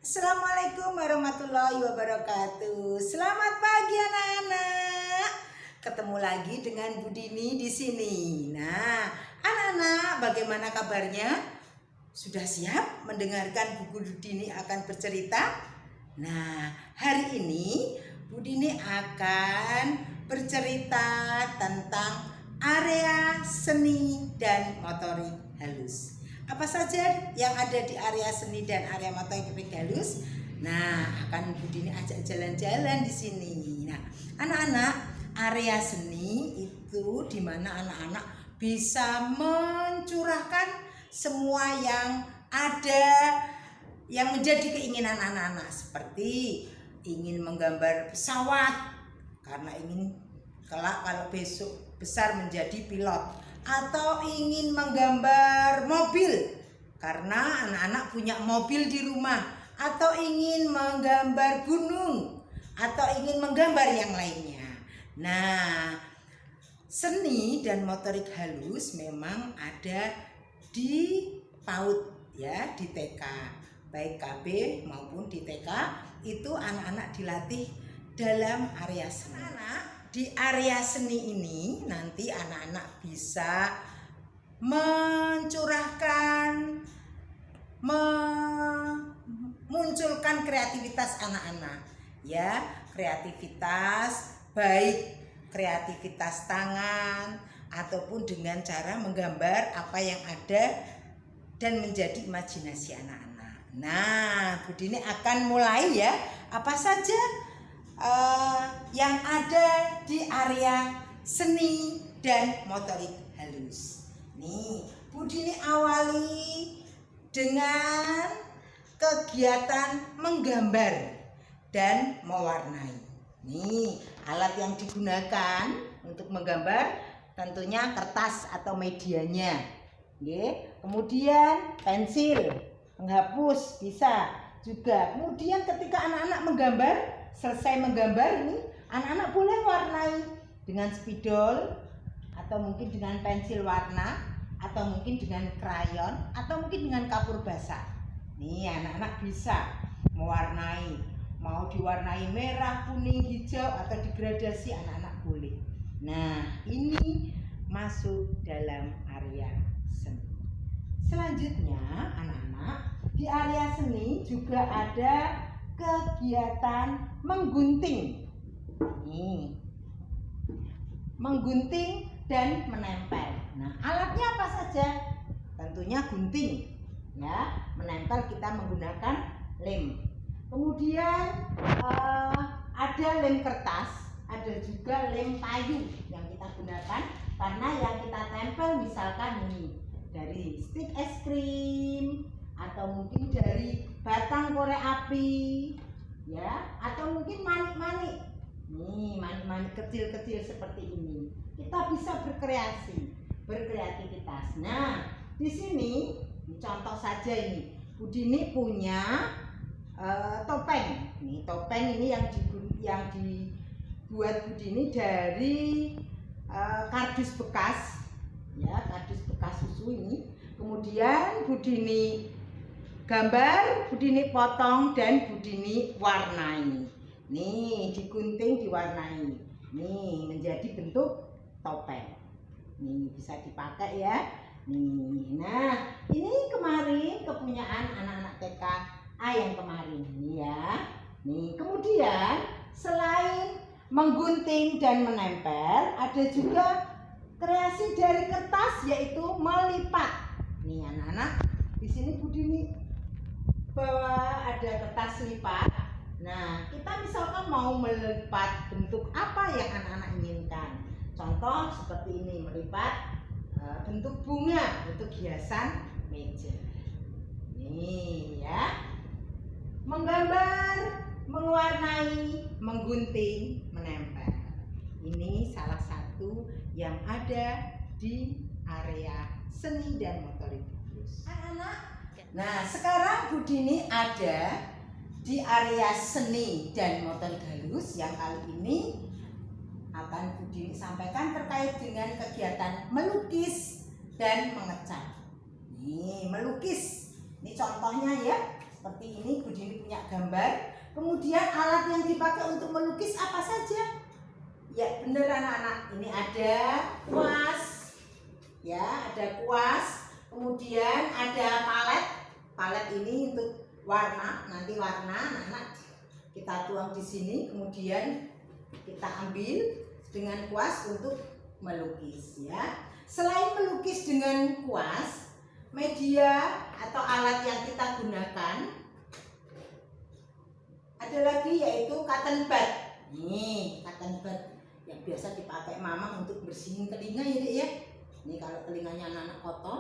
Assalamualaikum warahmatullahi wabarakatuh. Selamat pagi anak-anak. Ketemu lagi dengan Bu Dini di sini. Nah, anak-anak, bagaimana kabarnya? Sudah siap mendengarkan Bu Dini akan bercerita? Nah, hari ini Bu Dini akan bercerita tentang area seni dan motorik halus. Apa saja yang ada di area seni dan area motorik halus? Nah, akan Bu Dini ajak jalan-jalan di sini. Nah, anak-anak, area seni itu di mana anak-anak bisa mencurahkan semua yang ada yang menjadi keinginan anak-anak, seperti ingin menggambar pesawat karena ingin kelak kalau besok besar menjadi pilot, atau ingin menggambar mobil karena anak-anak punya mobil di rumah, atau ingin menggambar gunung, atau ingin menggambar yang lainnya. Nah, seni dan motorik halus memang ada di PAUD ya, di TK, baik KB maupun di TK itu anak-anak dilatih dalam area seni. Di area seni ini nanti anak-anak bisa mencurahkan, memunculkan kreativitas anak-anak ya, kreativitas baik kreativitas tangan ataupun dengan cara menggambar apa yang ada dan menjadi imajinasi anak-anak. Nah, Bu Dini akan mulai ya, apa saja yang ada di area seni dan motorik halus. Nih, Bu Dini awali dengan kegiatan menggambar dan mewarnai. Nih, alat yang digunakan untuk menggambar tentunya kertas atau medianya. Kemudian pensil, penghapus bisa juga. Kemudian ketika anak-anak menggambar, selesai menggambar ini, anak-anak boleh warnai dengan spidol, atau mungkin dengan pensil warna, atau mungkin dengan krayon, atau mungkin dengan kapur basah. Nih, anak-anak bisa mewarnai, mau diwarnai merah, kuning, hijau, atau digradasi, anak-anak boleh. Nah, ini masuk dalam area seni. Selanjutnya, anak-anak, di area seni juga ada kegiatan menggunting. Nih, menggunting dan menempel. Nah, alatnya apa saja? Tentunya gunting ya, menempel kita menggunakan lem. Kemudian ada lem kertas, ada juga lem kayu yang kita gunakan, karena yang kita tempel misalkan ini dari stik es krim, atau mungkin dari batang korek api ya, atau mungkin manik-manik. Nih, manik-manik kecil-kecil seperti ini. Kita bisa berkreativitas. Nah, di sini contoh saja ini. Bu Dini punya topeng. Nih, topeng ini yang dibuat Bu Dini dari kardus bekas ya, kardus bekas susu ini. Kemudian Bu Dini gambar, Bu Dini potong, dan Bu Dini warnai. Nih, digunting, diwarnai. Nih, menjadi bentuk topeng. Nih, bisa dipakai ya. Nih, nah, ini kemarin kepunyaan anak-anak TK A yang kemarin nih ya. Nih, kemudian selain menggunting dan menempel, ada juga kreasi dari kertas, yaitu melipat. Nih, anak-anak, di sini Bu Dini bawa ada kertas lipat. Nah, kita misalkan mau melipat bentuk apa yang anak-anak inginkan. Contoh seperti ini, melipat bentuk bunga, bentuk hiasan meja. Nih ya, menggambar, mewarnai, menggunting, menempel. Ini salah satu yang ada di area seni dan motorik halus. Anak-anak, nah, sekarang Bu Dini ada di area seni dan motorik halus yang kali ini akan Bu Dini sampaikan terkait dengan kegiatan melukis dan mengecat. Nih, melukis. Ini contohnya ya. seperti ini. Budini punya gambar. Kemudian alat yang dipakai untuk melukis apa saja? Ya bener anak-anak, ini ada kuas, ya ada kuas. Kemudian ada palet. Palet ini untuk warna, nanti warna anak-anak kita tuang di sini. Kemudian kita ambil dengan kuas untuk melukis, ya. Selain melukis dengan kuas, media atau alat yang kita gunakan ada lagi, yaitu cotton bud. Nih, cotton bud yang biasa dipakai mama untuk bersihin telinga ya Dek ya. Ini kalau telinganya anak-anak kotor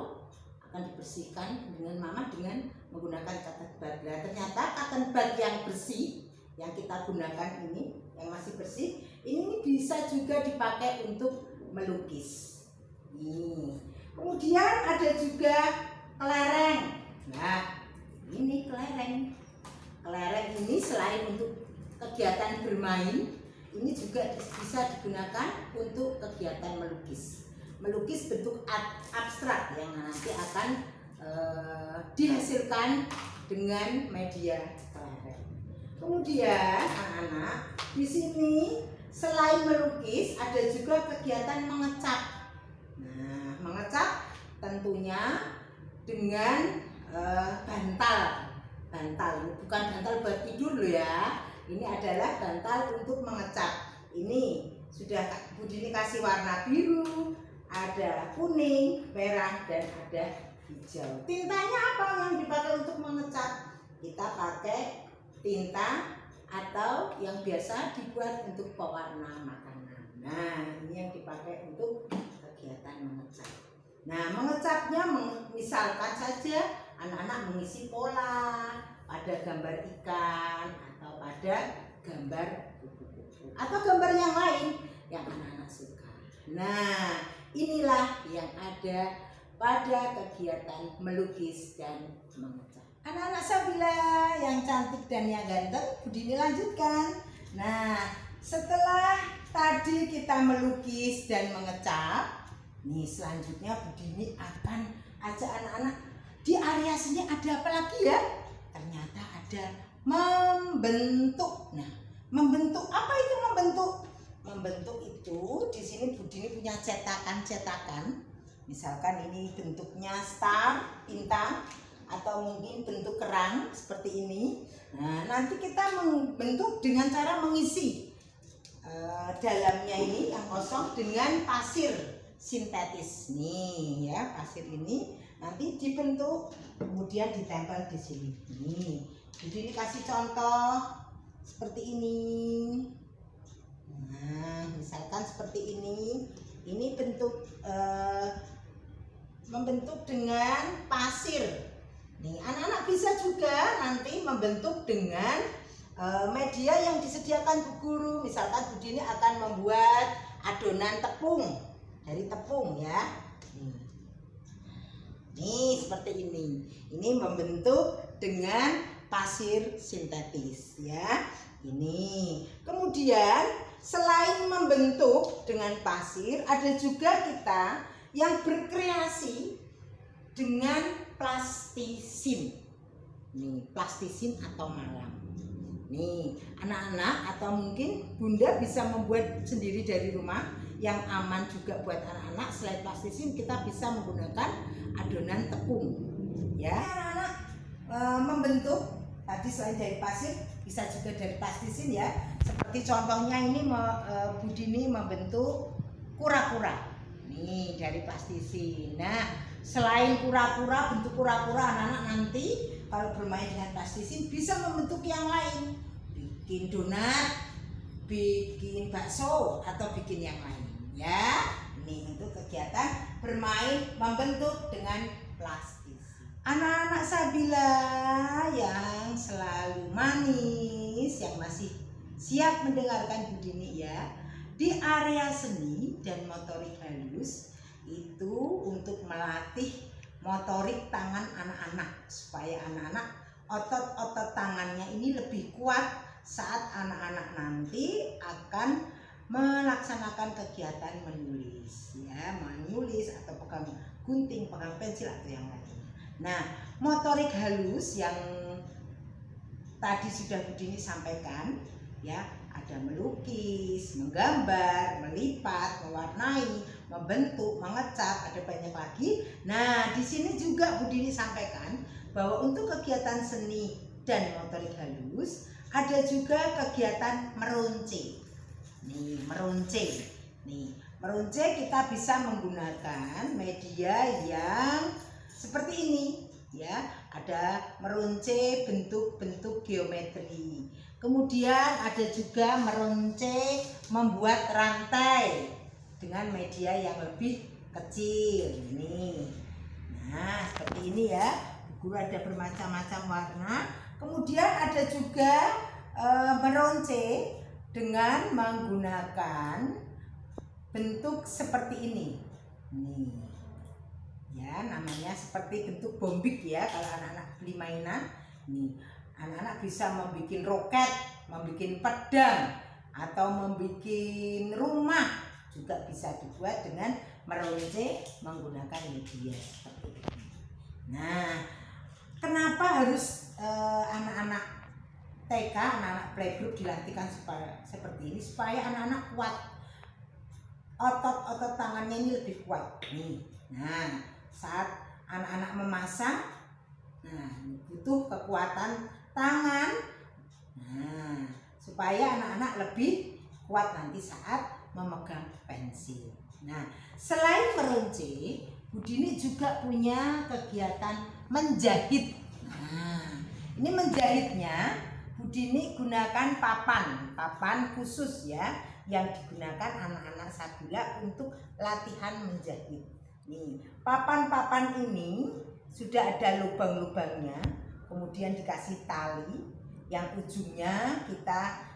akan dibersihkan dengan mama dengan menggunakan cotton bud. Nah, ternyata cotton bud yang bersih yang kita gunakan ini, yang masih bersih, ini bisa juga dipakai untuk melukis. Nih. Kemudian ada juga kelereng. Nah, ini kelereng. Kelereng ini selain untuk kegiatan bermain, ini juga bisa digunakan untuk kegiatan melukis. Melukis bentuk abstrak yang nanti akan dihasilkan dengan media kelereng. Kemudian anak-anak, di sini selain melukis ada juga kegiatan mengecat. Nah, mengecat tentunya dengan bantal. Bantal ini bukan bantal buat tidur loh ya. Ini adalah bantal untuk mengecat. Ini sudah Budini kasih warna biru, ada kuning, merah, dan ada hijau. Tintanya apa yang dipakai untuk mengecat? Kita pakai tinta atau yang biasa dibuat untuk pewarna makanan. Nah, ini yang dipakai untuk kegiatan mengecat. Nah, mengecatnya misalkan saja anak-anak mengisi pola pada gambar ikan atau pada gambar kupu-kupu atau gambar yang lain yang anak-anak suka. Nah, inilah yang ada pada kegiatan melukis dan mengecat. Anak-anak Sabila yang cantik dan yang ganteng, Budini lanjutkan. Nah, setelah tadi kita melukis dan mengecat, nih selanjutnya Budini akan ajak anak-anak di area sini ada apa lagi ya? Ternyata ada membentuk. Nah, membentuk apa itu membentuk? Membentuk itu di sini Budini punya cetakan-cetakan. Misalkan ini bentuknya star, bintang, atau mungkin bentuk kerang seperti ini. Nah, nanti kita membentuk dengan cara mengisi dalamnya ini yang kosong dengan pasir sintetis. Nih ya, pasir ini nanti dibentuk kemudian ditempel di sini. Nih, jadi ini kasih contoh seperti ini. Nah, misalkan seperti ini. Ini bentuk membentuk dengan pasir. Nih, anak-anak bisa juga nanti membentuk dengan media yang disediakan Bu Guru. Misalkan Budini akan membuat adonan tepung dari tepung ya. Nih seperti ini. Ini membentuk dengan pasir sintetis ya. Ini. Kemudian selain membentuk dengan pasir, ada juga kita yang berkreasi dengan plastisin. Nih, plastisin atau malam. Nih, anak-anak atau mungkin Bunda bisa membuat sendiri dari rumah yang aman juga buat anak-anak. Selain plastisin, kita bisa menggunakan adonan tepung. Ya, anak-anak membentuk tadi selain dari pasir bisa juga dari plastisin ya. Seperti contohnya ini Budini membentuk kura-kura. Nih dari plastisin. Nah, selain kura-kura, bentuk kura-kura, anak-anak nanti kalau bermain dengan plastisin bisa membentuk yang lain. Bikin donat, bikin bakso, atau bikin yang lain ya. Ini untuk kegiatan bermain membentuk dengan plastisin. Anak-anak Sabila yang selalu manis, yang masih siap mendengarkan Budini ya. Di area seni dan motorik halus itu untuk melatih motorik tangan anak-anak supaya anak-anak otot-otot tangannya ini lebih kuat saat anak-anak nanti akan melaksanakan kegiatan menulis ya, menulis atau pegang gunting, pegang pensil atau yang lain. Nah, motorik halus yang tadi sudah Bu Dini sampaikan ya, ada melukis, menggambar, melipat, mewarnai, membentuk, mengecat, ada banyak lagi. Nah, di sini juga Bu Dini sampaikan bahwa untuk kegiatan seni dan motorik halus ada juga kegiatan meruncing. Nih, meruncing. Nih, meruncing kita bisa menggunakan media yang seperti ini ya. Ada meruncing bentuk-bentuk geometri. Kemudian ada juga meruncing membuat rantai dengan media yang lebih kecil. Ini. Nah, seperti ini ya. Guru ada bermacam-macam warna. Kemudian ada juga meruncing dengan menggunakan bentuk seperti ini. Nih. Ya, namanya seperti bentuk bombik ya kalau anak-anak beli mainan. Nih, anak-anak bisa membuat roket, membuat pedang, atau membuat rumah juga bisa dibuat dengan meruncing menggunakan media seperti ini. Nah, kenapa harus anak-anak TK, anak-anak playgroup dilatihkan seperti ini supaya anak-anak kuat, otot-otot tangannya ini lebih kuat. Nih, nah saat anak-anak memasang, nah butuh kekuatan tangan, nah supaya anak-anak lebih kuat nanti saat memegang pensil. Nah, selain meruncing, Bu Dini juga punya kegiatan menjahit. Nah, ini menjahitnya Bu Dini gunakan papan khusus ya, yang digunakan anak-anak Sabila untuk latihan menjahit. Nih, papan-papan ini sudah ada lubang-lubangnya, kemudian dikasih tali yang ujungnya kita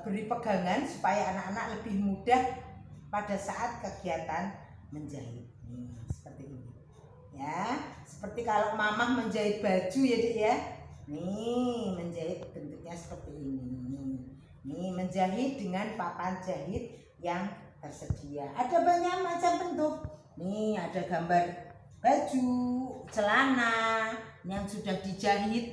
beri pegangan supaya anak-anak lebih mudah pada saat kegiatan menjahit. Nih, seperti ini. Ya, seperti kalau mamah menjahit baju ya, Dik ya. Nih, menjahit bentuknya seperti ini. Nih, menjahit dengan papan jahit yang tersedia. Ada banyak macam bentuk. Nih, ada gambar baju, celana yang sudah dijahit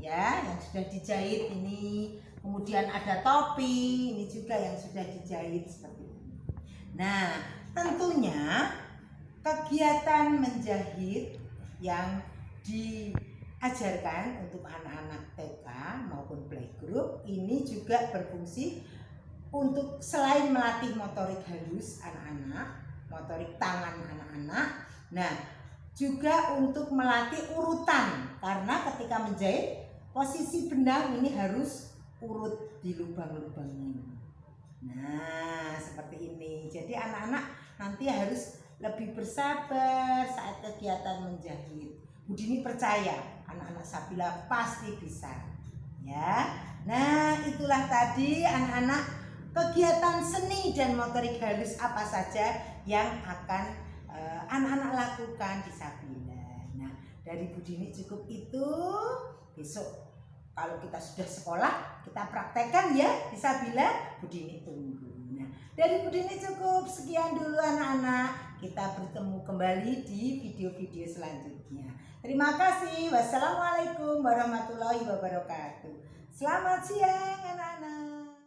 ya, yang sudah dijahit ini. Kemudian ada topi, ini juga yang sudah dijahit seperti ini. Nah, tentunya kegiatan menjahit yang diajarkan untuk anak-anak TK maupun playgroup ini juga berfungsi untuk selain melatih motorik halus anak-anak, motorik tangan anak-anak, nah juga untuk melatih urutan, karena ketika menjahit posisi benang ini harus urut di lubang-lubangnya. Nah, seperti ini. Jadi anak-anak nanti harus lebih bersabar saat kegiatan menjahit. Bu Dini percaya anak-anak Sabila pasti bisa. Ya. Nah, itulah tadi anak-anak kegiatan seni dan motorik halus apa saja yang akan anak-anak lakukan di Sabila. Nah, dari Bu Dini cukup itu. Besok kalau kita sudah sekolah, kita praktekkan ya di Sabila. Bu Dini tunggu. Nah, dari Bu Dini cukup sekian dulu anak-anak. Kita bertemu kembali di video-video selanjutnya. Terima kasih. Wassalamualaikum warahmatullahi wabarakatuh. Selamat siang anak-anak.